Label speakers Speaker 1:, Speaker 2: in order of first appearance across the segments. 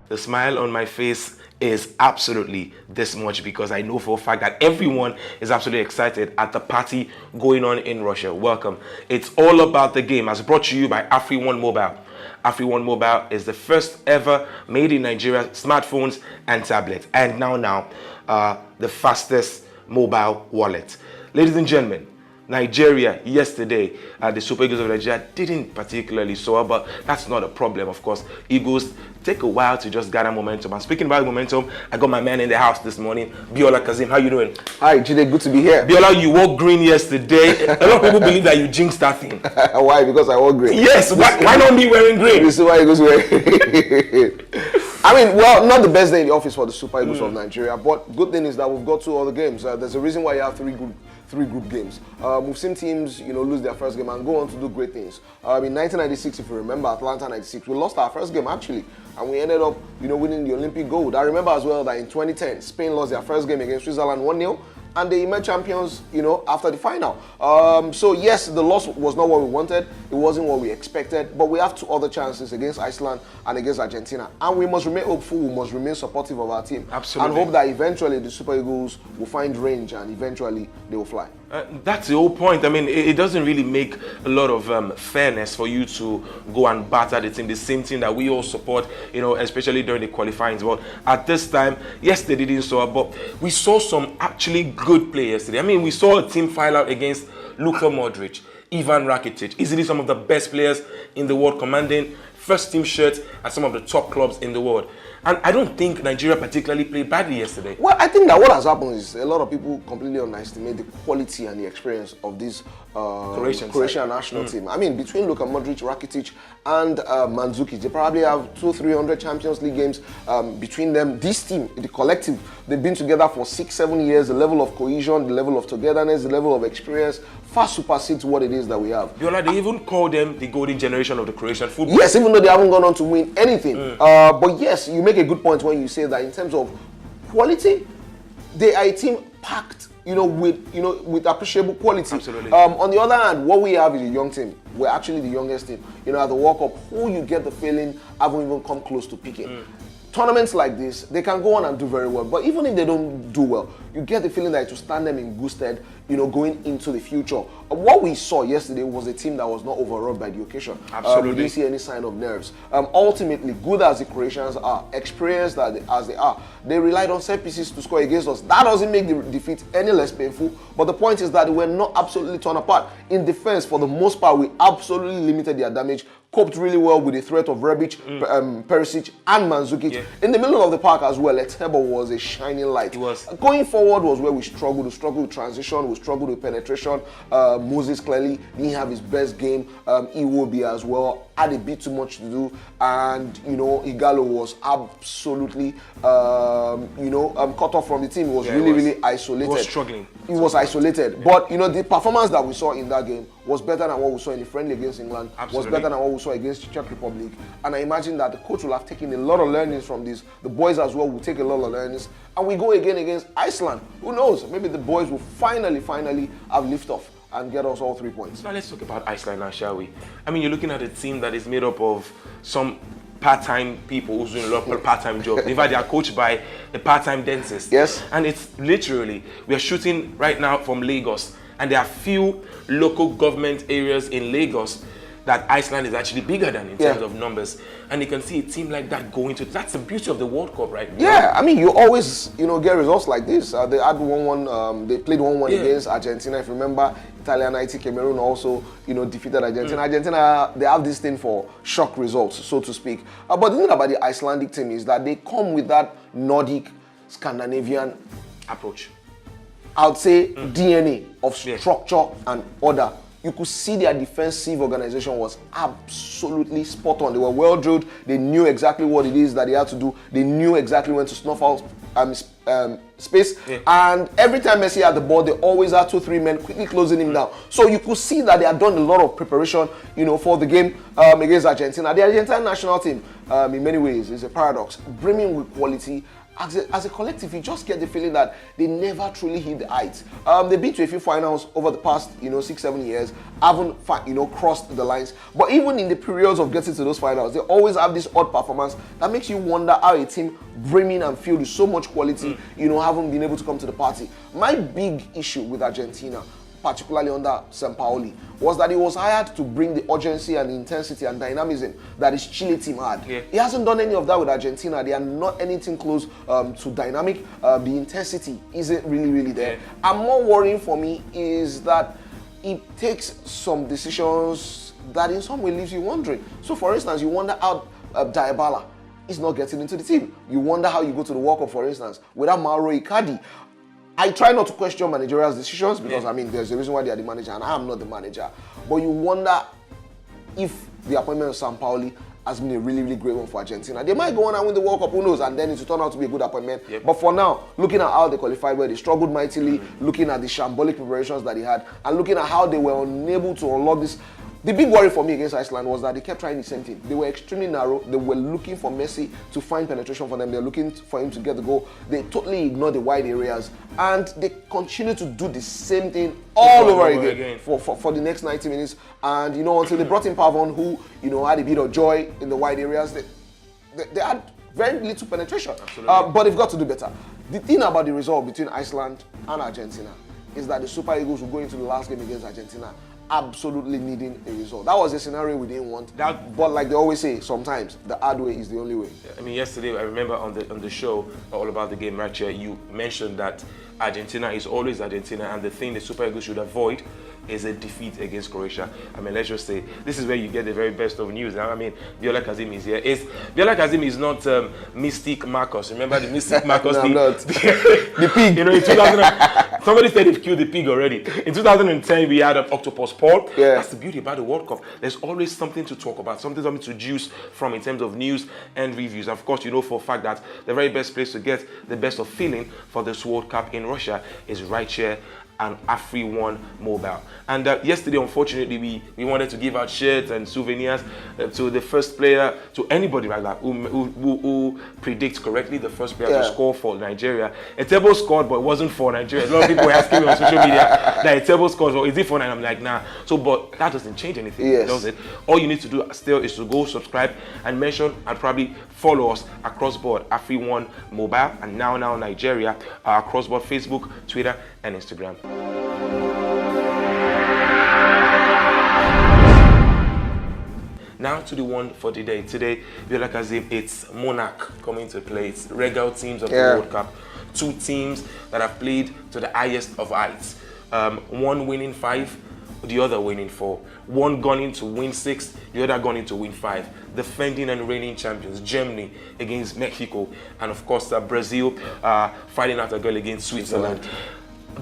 Speaker 1: the smile on my face is absolutely this much because I know for a fact that everyone is absolutely excited at the party going on in Russia. Welcome. It's all about the game, as brought to you by AfriOne Mobile. AfriOne Mobile is the first ever made in Nigeria smartphones and tablets, and now the fastest mobile wallet. Ladies and gentlemen, Nigeria yesterday, the Super Eagles of Nigeria didn't particularly soar, but that's not a problem, of course. Eagles take a while to just gather momentum. And speaking about momentum, I got my man in the house this morning, Biola Kazim. How you doing?
Speaker 2: Hi, Jide. Good to be here.
Speaker 1: Biola, you wore green yesterday. A lot of people believe that you jinxed that thing.
Speaker 2: Why? Because I wore green.
Speaker 1: Yes. Why not me wearing green?
Speaker 2: The Super Eagles wearing. I mean, well, not the best day in the office for the Super Eagles of Nigeria, but good thing is that we've got 2 other games. There's a reason why you have three group games. We've seen teams, lose their first game and go on to do great things. In 1996, if you remember, Atlanta 96, we lost our first game actually, and we ended up, winning the Olympic gold. I remember as well that in 2010, Spain lost their first game against Switzerland 1-0. And they emerged champions, after the final. So yes, the loss was not what we wanted. It wasn't what we expected. But we have 2 other chances against Iceland and against Argentina. And we must remain hopeful. We must remain supportive of our team.
Speaker 1: Absolutely.
Speaker 2: And hope that eventually the Super Eagles will find range and eventually they will fly.
Speaker 1: That's the whole point. I mean, it doesn't really make a lot of fairness for you to go and batter the team, the same team that we all support, especially during the qualifying. But at this time, yes, they didn't soar, but we saw some actually good players today. I mean, we saw a team file out against Luka Modric, Ivan Rakitic, easily some of the best players in the world, commanding first team shirts at some of the top clubs in the world. And I don't think Nigeria particularly played badly yesterday.
Speaker 2: Well, I think that what has happened is a lot of people completely underestimate the quality and the experience of this Croatian national team. I mean, between Luka Modric, Rakitic, and Mandzukic, they probably have 200-300 Champions League games between them. This team, the collective, they've been together for 6-7 years. The level of cohesion, the level of togetherness, the level of experience far supersedes what it is that we have.
Speaker 1: Biola, they even call them the golden generation of the Croatian football.
Speaker 2: Yes, even though they haven't gone on to win anything. But yes, you make a good point when you say that in terms of quality, they are a team packed, with appreciable quality.
Speaker 1: Absolutely.
Speaker 2: On the other hand, what we have is a young team. We're actually the youngest team. At the World Cup, who you get the feeling haven't even come close to picking. Tournaments like this, they can go on and do very well. But even if they don't do well, you get the feeling that it will stand them in good stead, going into the future. What we saw yesterday was a team that was not overawed by the occasion.
Speaker 1: Absolutely.
Speaker 2: We didn't see any sign of nerves. Ultimately, good as the Croatians are, experienced as they are, they relied on set pieces to score against us. That doesn't make the defeat any less painful. But the point is that they were not absolutely torn apart. In defense, for the most part, we absolutely limited their damage. Coped really well with the threat of Rebic, Perisic, and Mandzukic. Yeah. In the middle of the park as well, Etebo was a shining light.
Speaker 1: It was.
Speaker 2: Going forward was where we struggled. We struggled with transition, we struggled with penetration. Moses clearly didn't have his best game. Iwobi as well had a bit too much to do. And, Igalo was absolutely, cut off from the team. He was really isolated.
Speaker 1: He was struggling.
Speaker 2: He was isolated. But, the performance that we saw in that game was better than what we saw in the friendly against England.
Speaker 1: Absolutely.
Speaker 2: Was better than what we saw against Czech Republic. And I imagine that the coach will have taken a lot of learnings from this. The boys as well will take a lot of learnings. And we go again against Iceland. Who knows? Maybe the boys will finally have lift-off and get us all 3 points.
Speaker 1: Now let's talk about Iceland now, shall we? I mean, you're looking at a team that is made up of some part-time people who's doing a lot of part-time jobs. In fact, they are coached by a part-time dentist.
Speaker 2: Yes.
Speaker 1: And it's literally, we are shooting right now from Lagos, and there are few local government areas in Lagos that Iceland is actually bigger than in terms of numbers. And you can see a team like that going to, that's the beauty of the World Cup, right?
Speaker 2: Yeah, I mean, you always, get results like this. They had 1-1, they played 1-1 against Argentina. If you remember, Italia 90, Cameroon also, defeated Argentina. Argentina, they have this thing for shock results, so to speak. But the thing about the Icelandic team is that they come with that Nordic, Scandinavian
Speaker 1: approach.
Speaker 2: I would say DNA of structure and order. You could see their defensive organization was absolutely spot on. They were well drilled. They knew exactly what it is that they had to do. They knew exactly when to snuff out space. Yeah. And every time Messi had the ball, they always had 2-3 men quickly closing him down. So you could see that they had done a lot of preparation, for the game against Argentina. The Argentine national team, in many ways, is a paradox, brimming with quality as a collective, you just get the feeling that they never truly hit the heights. They've been to a few finals over the past, 6-7 years, haven't, crossed the lines. But even in the periods of getting to those finals, they always have this odd performance that makes you wonder how a team brimming and filled with so much quality, haven't been able to come to the party. My big issue with Argentina, particularly under Sampaoli, was that he was hired to bring the urgency and intensity and dynamism that his Chile team had.
Speaker 1: Yeah.
Speaker 2: He hasn't done any of that with Argentina. They are not anything close to dynamic. The intensity isn't really there.
Speaker 1: Yeah.
Speaker 2: And more worrying for me is that it takes some decisions that in some way leaves you wondering. So for instance, you wonder how Dybala is not getting into the team. You wonder how you go to the World Cup, for instance, without Mauro Icardi. I try not to question managerial decisions because, there's a reason why they are the manager and I am not the manager. But you wonder if the appointment of Sampaoli has been a really great one for Argentina. They might go on and win the World Cup, who knows, and then it will turn out to be a good appointment. Yep. But for now, looking at how they qualified, where they struggled mightily, looking at the shambolic preparations that they had, and looking at how they were unable to unlock this. The big worry for me against Iceland was that they kept trying the same thing. They were extremely narrow. They were looking for Messi to find penetration for them. They were looking for him to get the goal. They totally ignored the wide areas. And they continue to do the same thing all over again. For the next 90 minutes. And, until they brought in Pavon, who, had a bit of joy in the wide areas, they had very little penetration. But they've got to do better. The thing about the result between Iceland and Argentina is that the Super Eagles will go into the last game against Argentina absolutely needing a result. That was a scenario we didn't want. But like they always say, sometimes the hard way is the only way.
Speaker 1: I mean, yesterday I remember on the show all about the game right here, you mentioned that Argentina is always Argentina, and the thing the Super Eagles should avoid is a defeat against Croatia. I mean, let's just say this is where you get the very best of news. I mean, Viola Kazim is here. Viola Kazim is not Mystic Marcos. Remember the Mystic Marcos?
Speaker 2: No, I'm not. The pig.
Speaker 1: In 2000, somebody said they've killed the pig already. In 2010, we had an octopus Paul.
Speaker 2: Yeah.
Speaker 1: That's the beauty about the World Cup. There's always something to talk about, something to juice from in terms of news and reviews. Of course, you know for a fact that the very best place to get the best of feeling for this World Cup in Russia is right here and AfriOne Mobile. And yesterday, unfortunately, we wanted to give out shirts and souvenirs to the first player, to anybody like that who predicts correctly the first player to score for Nigeria. Etebo scored, but it wasn't for Nigeria. A lot of people were asking me on social media that Etebo scored, or is it for Nigeria? I'm like, nah. So, but that doesn't change anything, does it? All you need to do still is to go subscribe and mention and probably follow us across board, AfriOne Mobile and now Nigeria, across board Facebook, Twitter, and Instagram. Now to the one for today. Today, Viola Kazim, it's Monarch coming to play. It's regal teams of the World Cup. Two teams that have played to the highest of heights. One winning 5, the other winning 4. One gone in to win 6, the other gone in to win 5. Defending and reigning champions, Germany against Mexico, and of course Brazil fighting out a goal against Switzerland.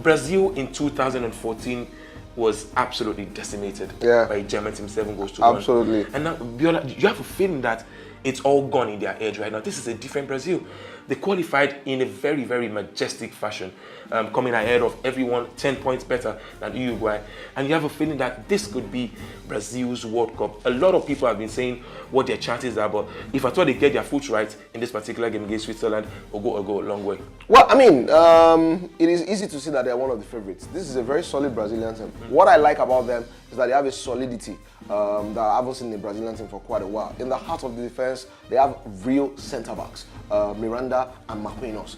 Speaker 1: Brazil in 2014 was absolutely decimated by a German team, 7-1.
Speaker 2: Absolutely.
Speaker 1: And now, Biola, you have a feeling that it's all gone in their edge right now. This is a different Brazil. They qualified in a very, very majestic fashion, coming ahead of everyone, 10 points better than Uruguay. And you have a feeling that this could be Brazil's World Cup. A lot of people have been saying what their chances are, but if I thought they get their foot right in this particular game against Switzerland, it'll go a long way.
Speaker 2: Well, I mean, it is easy to see that they're one of the favorites. This is a very solid Brazilian team. What I like about them is that they have a solidity that I haven't seen in the Brazilian team for quite a while. In the heart of the defense, they have real centre-backs, Miranda and Marquinhos.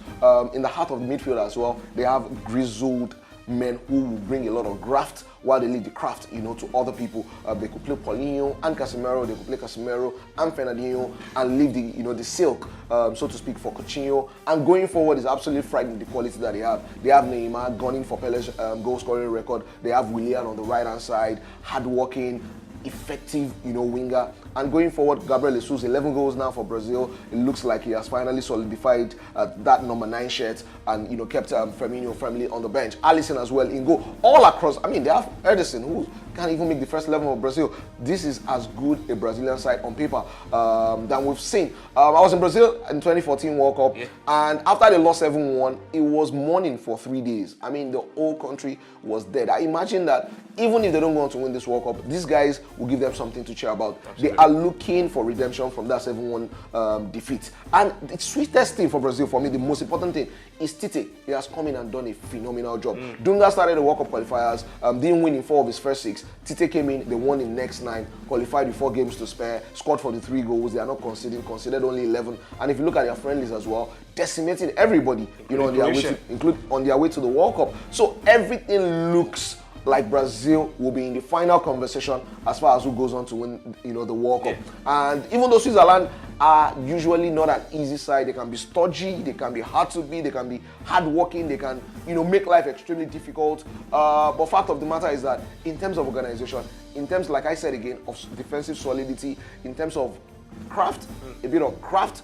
Speaker 2: In the heart of the midfield as well, they have grizzled men who will bring a lot of graft while they leave the craft, to other people. They could play Paulinho and Casemiro, they could play Casemiro and Fernandinho and leave the, the silk, so to speak, for Coutinho. And going forward is absolutely frightening, the quality that they have. They have Neymar gunning for Pele's goal-scoring record. They have Willian on the right-hand side, hard-working, effective, winger. And going forward, Gabriel Jesus, 11 goals now for Brazil. It looks like he has finally solidified that number 9 shirt and, kept Firmino firmly on the bench. Alisson as well in goal. All across, I mean, they have Ederson, who can't even make the first 11 of Brazil. This is as good a Brazilian side on paper than we've seen. I was in Brazil in 2014 World Cup, and after they lost 7-1, it was mourning for 3 days. I mean, the whole country was dead. I imagine that even if they don't go on to win this World Cup, these guys will give them something to cheer about. Absolutely. They are looking for redemption from that 7-1 defeat. And the sweetest thing for Brazil, for me, the most important thing, is Tite. He has come in and done a phenomenal job. Dunga started the World Cup qualifiers, didn't win in 4 of his first 6. Tite came in, they won in next 9, qualified with 4 games to spare, scored 43 goals. They are not considered only 11. And if you look at their friendlies as well, decimating everybody, on their way to the World Cup. So everything looks like Brazil will be in the final conversation as far as who goes on to win, the World Cup. And even though Switzerland are usually not an easy side, they can be stodgy, they can be hard to beat, they can be hardworking, they can, make life extremely difficult. But fact of the matter is that in terms of organization, in terms, like I said again, of defensive solidity, in terms of craft, a bit of craft,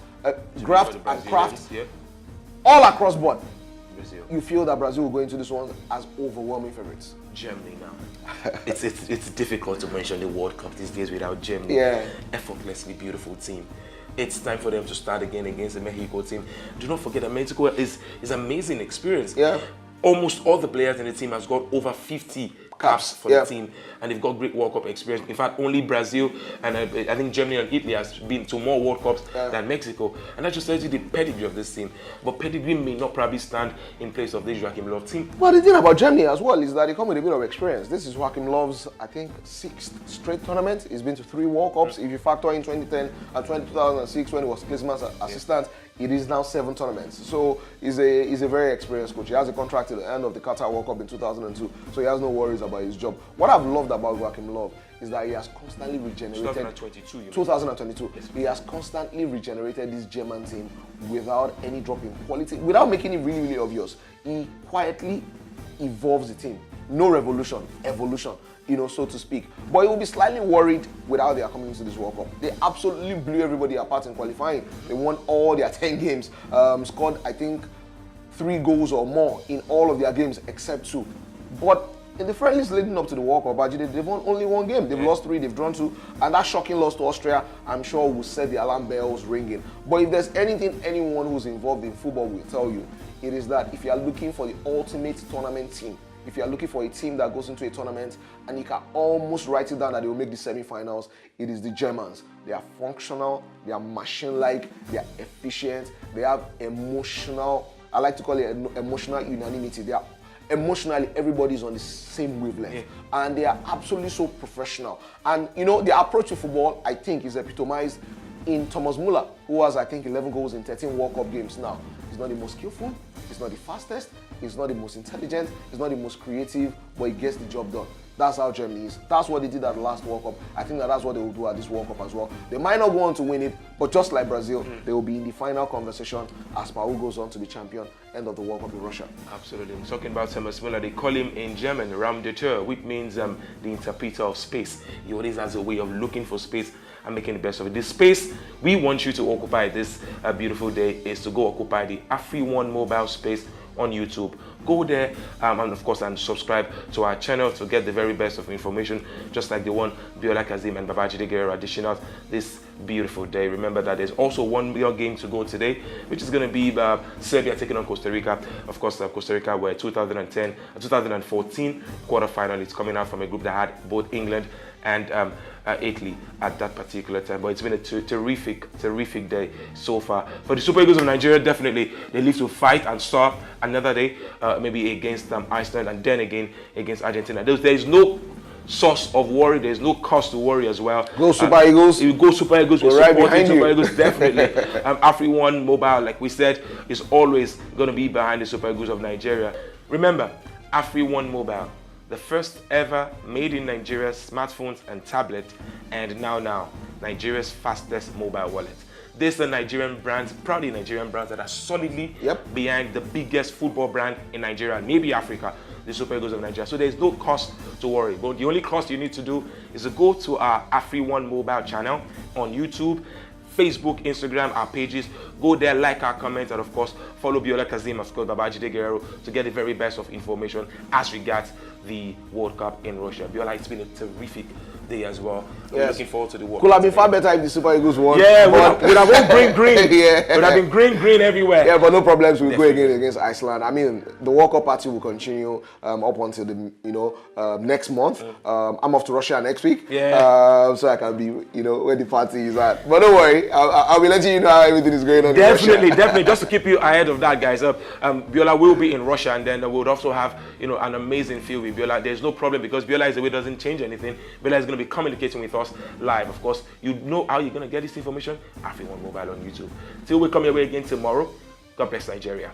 Speaker 2: graft and craft, all across board, you feel that Brazil will go into this one as overwhelming favorites.
Speaker 1: Germany now. it's difficult to mention the World Cup these days without Germany. Effortlessly beautiful team. It's time for them to start again against the Mexico team. Do not forget that Mexico is amazing experience. Almost all the players in the team has got over 50 caps for the team, and they've got great World Cup experience. In fact, only Brazil and I think Germany and Italy has been to more World Cups than Mexico, and that just tells you the pedigree of this team. But pedigree may not probably stand in place of this Joachim Löw team.
Speaker 2: Well, the thing about Germany as well is that they come with a bit of experience. This is Joachim Löw's, I think, 6th straight tournament. He's been to 3 World Cups. If you factor in 2010 and 2006 when he was Klinsmann's assistant, it is now 7 tournaments. So he's a very experienced coach. He has a contract to the end of the Qatar World Cup in 2002, so he has no worries about his job. What I've loved about Joachim Löw is that he has constantly regenerated. 2022. Yes. He has constantly regenerated this German team without any drop in quality, without making it really, really obvious. He quietly evolves the team. No revolution, evolution, so to speak. But he will be slightly worried with how they are coming into this World Cup. They absolutely blew everybody apart in qualifying. They won all their 10 games, scored, I think, 3 goals or more in all of their games except 2. But in the friendlies leading up to the World Cup, they've won only 1 game. They've lost 3, they've drawn 2, and that shocking loss to Austria, I'm sure, will set the alarm bells ringing. But if there's anything anyone who's involved in football will tell you, it is that if you are looking for the ultimate tournament team, if you are looking for a team that goes into a tournament and you can almost write it down that they will make the semi-finals, it is the Germans. They are functional, they are machine-like, they are efficient, they have emotional, I like to call it emotional unanimity. They are emotionally, everybody's on the same wavelength, and they are absolutely so professional. And their approach to football, I think, is epitomized in Thomas Müller, who has, I think, 11 goals in 13 World Cup games now. He's not the most skillful, he's not the fastest, he's not the most intelligent, he's not the most creative, but he gets the job done. That's how Germany is. That's what they did at the last World Cup. I think that's what they will do at this World Cup as well. They might not go on to win it, but just like Brazil, they will be in the final conversation as per who goes on to be champion end of the World Cup in Russia.
Speaker 1: Absolutely. I'm talking about Thomas Müller. They call him in German Raum der Tür, which means the interpreter of space. He always has a way of looking for space and making the best of it. The space we want you to occupy this beautiful day is to go occupy the AfriOne mobile space on YouTube. Go there and of course subscribe to our channel to get the very best of information, just like the one Biola Kazim and Babajide Guerrero are dishing out this beautiful day. Remember that there's also one more game to go today, which is going to be Serbia taking on Costa Rica. Of course, Costa Rica were 2014 quarterfinal. It's coming out from a group that had both England and Italy at that particular time. But it's been a terrific day so far. For the Super Eagles of Nigeria, definitely they live to fight and start another day, maybe against Iceland and then again against Argentina. There is no source of worry. There's no cause to worry as well.
Speaker 2: Go Super Eagles.
Speaker 1: You go Super Eagles.
Speaker 2: We're right behind you.
Speaker 1: Super Eagles, definitely. AfriOne Mobile, like we said, is always going to be behind the Super Eagles of Nigeria. Remember, AfriOne Mobile, the first ever made in Nigeria smartphones and tablet, and now Nigeria's fastest mobile wallet. These are Nigerian brands, proudly Nigerian brands that are solidly behind the biggest football brand in Nigeria, maybe Africa, the Super Eagles of Nigeria. So there's no cost to worry. But the only cost you need to do is to go to our AfriOne mobile channel on YouTube, Facebook, Instagram, our pages. Go there, like our comments, and of course, follow Biola Kazim, of course, Babajide Guerrero to get the very best of information as regards the World Cup in Russia. Biola, it's been a terrific day as well. We're looking forward to the World Cup.
Speaker 2: Could have been far better if the Super Eagles won.
Speaker 1: Yeah, we'd have won green.
Speaker 2: Yeah.
Speaker 1: Would have been green everywhere.
Speaker 2: Yeah, but no problems. We'll go again against Iceland. I mean, the World Cup party will continue up until the next month. I'm off to Russia next week.
Speaker 1: Yeah.
Speaker 2: So I can be where the party is at. But don't worry, I'll be letting you know how everything is going on.
Speaker 1: Definitely. Just to keep you ahead of that, guys. Biola will be in Russia, and then we'll also have an amazing field with Biola. There's no problem because Biola is away, doesn't change anything. Biola is going to be communicating with us live. Of course, you know how you're going to get this information. African Mobile on YouTube. Till we come your way again tomorrow. God bless Nigeria.